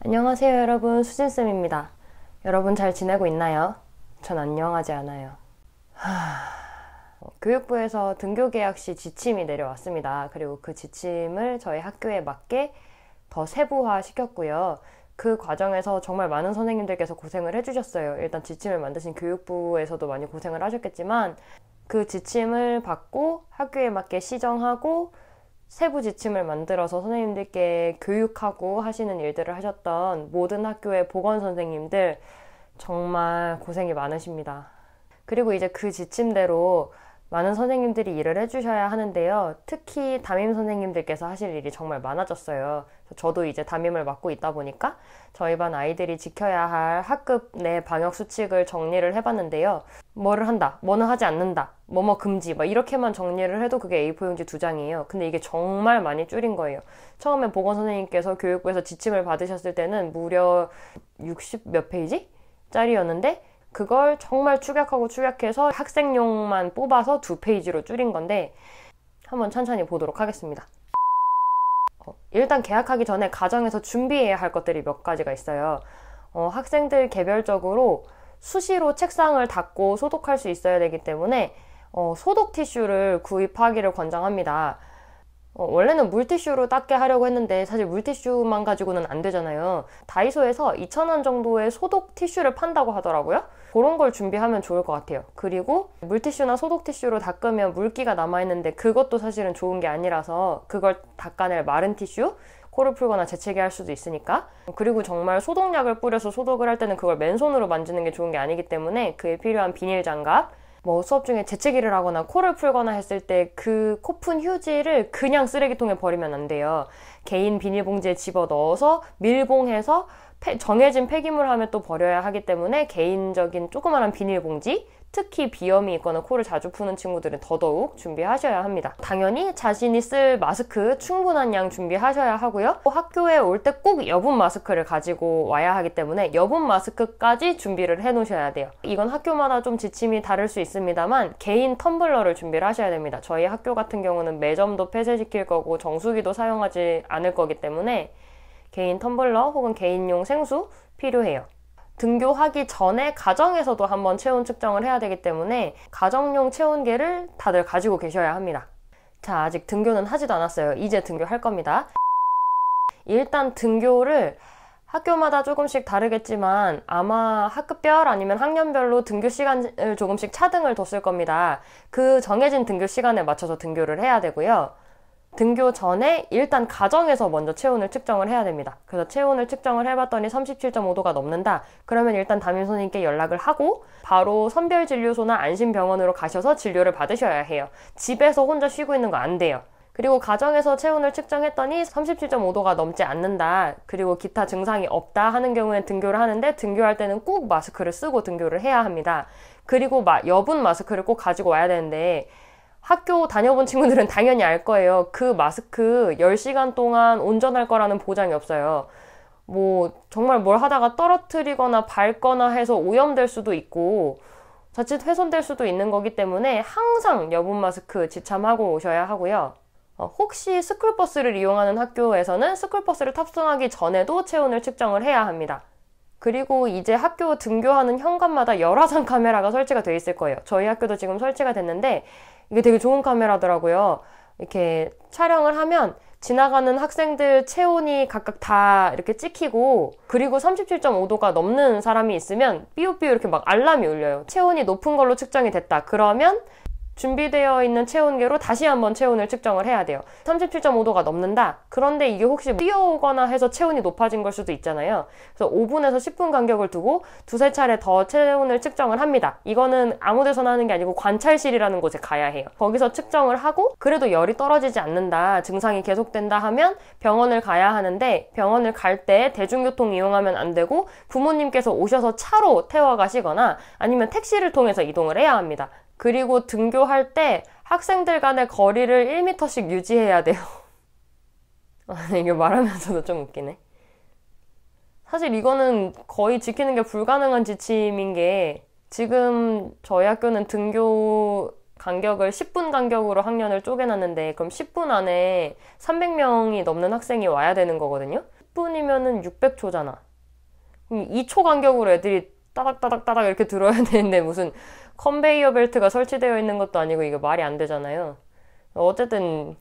안녕하세요 여러분, 수진쌤입니다. 여러분 잘 지내고 있나요? 전 안녕하지 않아요. 교육부에서 등교 계약 시 지침이 내려왔습니다. 그리고 그 지침을 저희 학교에 맞게 더 세부화 시켰고요. 그 과정에서 정말 많은 선생님들께서 고생을 해주셨어요. 일단 지침을 만드신 교육부에서도 많이 고생을 하셨겠지만 그 지침을 받고 학교에 맞게 시정하고 세부 지침을 만들어서 선생님들께 교육하고 하시는 일들을 하셨던 모든 학교의 보건 선생님들 정말 고생이 많으십니다. 그리고 이제 그 지침대로 많은 선생님들이 일을 해주셔야 하는데요. 특히 담임 선생님들께서 하실 일이 정말 많아졌어요. 저도 이제 담임을 맡고 있다 보니까 저희 반 아이들이 지켜야 할 학급 내 방역 수칙을 정리를 해봤는데요. 뭐를 한다, 뭐는 하지 않는다, 뭐뭐 금지, 막 이렇게만 정리를 해도 그게 A4용지 2장이에요. 근데 이게 정말 많이 줄인 거예요. 처음에 보건 선생님께서 교육부에서 지침을 받으셨을 때는 무려 60 몇 페이지? 짜리였는데 그걸 정말 축약해서 학생용만 뽑아서 2페이지로 줄인 건데 한번 천천히 보도록 하겠습니다. 일단 개학하기 전에 가정에서 준비해야 할 것들이 몇 가지가 있어요. 학생들 개별적으로 수시로 책상을 닦고 소독할 수 있어야 되기 때문에 소독 티슈를 구입하기를 권장합니다. 원래는 물티슈로 닦게 하려고 했는데 사실 물티슈만 가지고는 안 되잖아요. 다이소에서 2,000원 정도의 소독 티슈를 판다고 하더라고요. 그런 걸 준비하면 좋을 것 같아요. 그리고 물티슈나 소독 티슈로 닦으면 물기가 남아있는데 그것도 사실은 좋은 게 아니라서 그걸 닦아낼 마른 티슈? 코를 풀거나 재채기 할 수도 있으니까. 그리고 정말 소독약을 뿌려서 소독을 할 때는 그걸 맨손으로 만지는 게 좋은 게 아니기 때문에 그에 필요한 비닐 장갑, 수업 중에 재채기를 하거나 코를 풀거나 했을 때 그 코푼 휴지를 그냥 쓰레기통에 버리면 안 돼요. 개인 비닐봉지에 집어넣어서 밀봉해서 정해진 폐기물 하면 또 버려야 하기 때문에 개인적인 조그마한 비닐봉지, 특히 비염이 있거나 코를 자주 푸는 친구들은 더더욱 준비하셔야 합니다. 당연히 자신이 쓸 마스크 충분한 양 준비하셔야 하고요. 학교에 올 때 꼭 여분 마스크를 가지고 와야 하기 때문에 여분 마스크까지 준비를 해 놓으셔야 돼요. 이건 학교마다 좀 지침이 다를 수 있습니다만 개인 텀블러를 준비를 하셔야 됩니다. 저희 학교 같은 경우는 매점도 폐쇄시킬 거고 정수기도 사용하지 않을 거기 때문에 개인 텀블러 혹은 개인용 생수 필요해요. 등교하기 전에 가정에서도 한번 체온 측정을 해야 되기 때문에 가정용 체온계를 다들 가지고 계셔야 합니다. 자, 아직 등교는 하지도 않았어요. 이제 등교할 겁니다. 일단 등교를 학교마다 조금씩 다르겠지만 아마 학급별 아니면 학년별로 등교 시간을 조금씩 차등을 뒀을 겁니다. 그 정해진 등교 시간에 맞춰서 등교를 해야 되고요. 등교 전에 일단 가정에서 먼저 체온을 측정을 해야 됩니다. 그래서 체온을 측정을 해봤더니 37.5도가 넘는다. 그러면 일단 담임 선생님께 연락을 하고 바로 선별진료소나 안심병원으로 가셔서 진료를 받으셔야 해요. 집에서 혼자 쉬고 있는 거 안 돼요. 그리고 가정에서 체온을 측정했더니 37.5도가 넘지 않는다. 그리고 기타 증상이 없다 하는 경우엔 등교를 하는데 등교할 때는 꼭 마스크를 쓰고 등교를 해야 합니다. 그리고 여분 마스크를 꼭 가지고 와야 되는데 학교 다녀본 친구들은 당연히 알 거예요. 그 마스크 10시간 동안 온전할 거라는 보장이 없어요. 정말 뭘 하다가 떨어뜨리거나 밟거나 해서 오염될 수도 있고 자칫 훼손될 수도 있는 거기 때문에 항상 여분 마스크 지참하고 오셔야 하고요. 혹시 스쿨버스를 이용하는 학교에서는 스쿨버스를 탑승하기 전에도 체온을 측정을 해야 합니다. 그리고 이제 학교 등교하는 현관마다 열화상 카메라가 설치가 되어 있을 거예요. 저희 학교도 지금 설치가 됐는데 이게 되게 좋은 카메라더라고요. 이렇게 촬영을 하면 지나가는 학생들 체온이 각각 다 이렇게 찍히고 그리고 37.5도가 넘는 사람이 있으면 삐요삐요 이렇게 알람이 울려요. 체온이 높은 걸로 측정이 됐다. 그러면 준비되어 있는 체온계로 다시 한번 체온을 측정을 해야 돼요. 37.5도가 넘는다? 그런데 이게 혹시 뛰어오거나 해서 체온이 높아진 걸 수도 있잖아요. 그래서 5분에서 10분 간격을 두고 두세 차례 더 체온을 측정을 합니다. 이거는 아무 데서나 하는 게 아니고 관찰실이라는 곳에 가야 해요. 거기서 측정을 하고 그래도 열이 떨어지지 않는다, 증상이 계속된다 하면 병원을 가야 하는데 병원을 갈 때 대중교통 이용하면 안 되고 부모님께서 오셔서 차로 태워 가시거나 아니면 택시를 통해서 이동을 해야 합니다. 그리고 등교할 때 학생들 간의 거리를 1m씩 유지해야 돼요. 이게 말하면서도 좀 웃기네. 사실 이거는 거의 지키는 게 불가능한 지침인 게 지금 저희 학교는 등교 간격을 10분 간격으로 학년을 쪼개놨는데 그럼 10분 안에 300명이 넘는 학생이 와야 되는 거거든요. 10분이면은 600초잖아. 2초 간격으로 애들이 따닥따닥따닥 이렇게 들어야 되는데 무슨 컨베이어 벨트가 설치되어 있는 것도 아니고 이게 말이 안 되잖아요. 어쨌든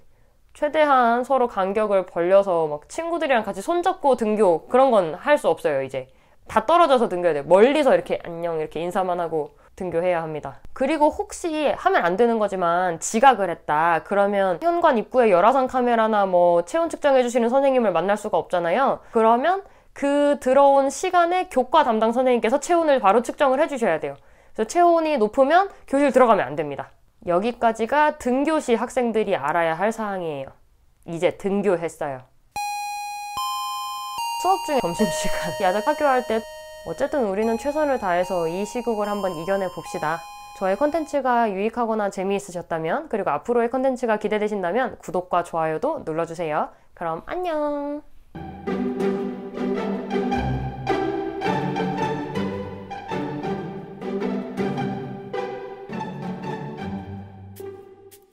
최대한 서로 간격을 벌려서 막 친구들이랑 같이 손잡고 등교 그런 건 할 수 없어요. 이제 다 떨어져서 등교해야 돼요. 멀리서 이렇게 안녕 이렇게 인사만 하고 등교해야 합니다. 그리고 혹시 하면 안 되는 거지만 지각을 했다 그러면 현관 입구에 열화상 카메라나 뭐 체온 측정해 주시는 선생님을 만날 수가 없잖아요. 그러면 그 들어온 시간에 교과 담당 선생님께서 체온을 바로 측정을 해주셔야 돼요. 그래서 체온이 높으면 교실 들어가면 안 됩니다. 여기까지가 등교 시 학생들이 알아야 할 사항이에요. 이제 등교했어요. 수업 중에 점심시간, 야자 학교할 때 어쨌든 우리는 최선을 다해서 이 시국을 한번 이겨내 봅시다. 저의 컨텐츠가 유익하거나 재미있으셨다면 그리고 앞으로의 컨텐츠가 기대되신다면 구독과 좋아요도 눌러주세요. 그럼 안녕!